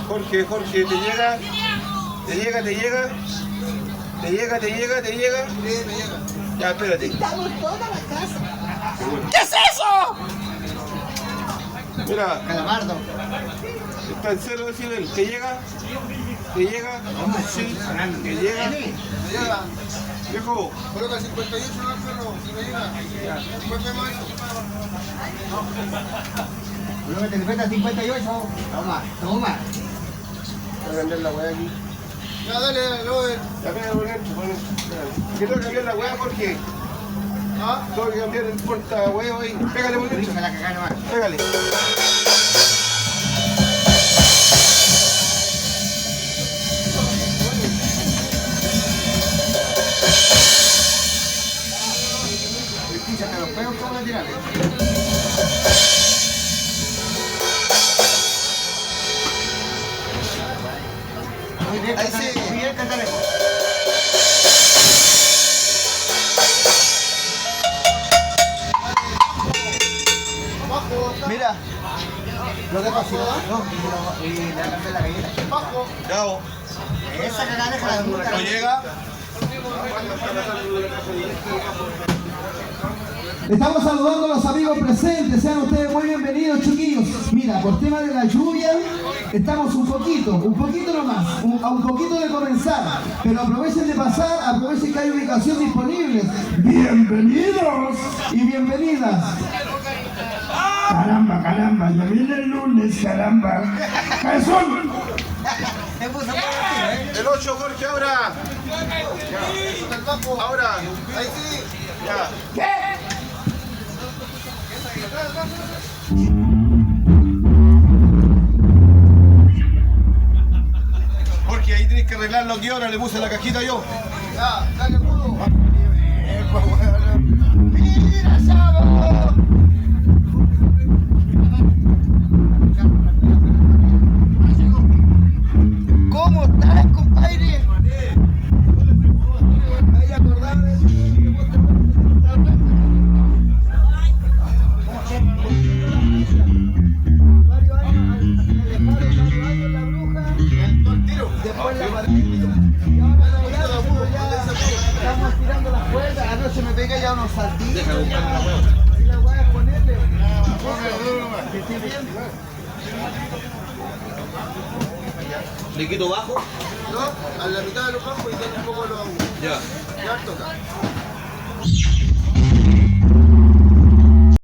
Jorge, Jorge, ¿te llega? ¿Te llega? ¿Te llega? ¿Te llega? ¿Te llega? ¿Te llega? Sí, me llega. Ya, espérate. Estamos toda la casa. ¿Qué es eso? Mira, Calamardo. está en cero, decirle, ¿te llega? ¿Te llega? Sí, ¿te llega? Me llega. Viejo, Coloca el 58, no, perro. Si me llega. Después vemos eso. Coloca el 58. Toma, toma. voy a cambiar la weá aquí. Ya, dale, dale, Robert. Ya, pégale por dentro, por dentro. ¿Qué tengo que cambiar la weá, Jorge? ¿Ah? Tengo que cambiar el porta huevo ahí. Pégale por dentro. Me la cagá nomás. Pégale. Píchate los peos, ¿cómo me tiras? Muy bien, Ahí sí. muy bien, cántale. Mira, lo que pasó, no, y le cambié la galleta. Ya vos. Esa cagada es la ¿No llega? Estamos saludando a los amigos presentes, sean ustedes muy bienvenidos, chiquillos. Mira, por tema de la lluvia, estamos un poquito nomás, a un poquito de comenzar. Pero aprovechen de pasar, aprovechen que hay ubicación disponible. Bienvenidos y bienvenidas. Caramba, caramba, ya viene el lunes, caramba. ¡Cabezón! El 8, Jorge, ahora. Ahora. Ahí sí. Ya. ¿Qué? Jorge, ahí tenés que arreglar lo que ahora le puse la cajita yo. Ya, dale, pudo. ¡Mira, Sabo! ¿Cómo estás, compadre? Ahí acordame. Después la partida. Y ahora ya estamos tirando las cuerdas. Anoche me pegué ya unos saltitos. Si la voy a ponerle. Que esté bien. ¿Le quito bajo? No, a la mitad de los bajos y tengo un poco los agudos. Ya. Ya toca.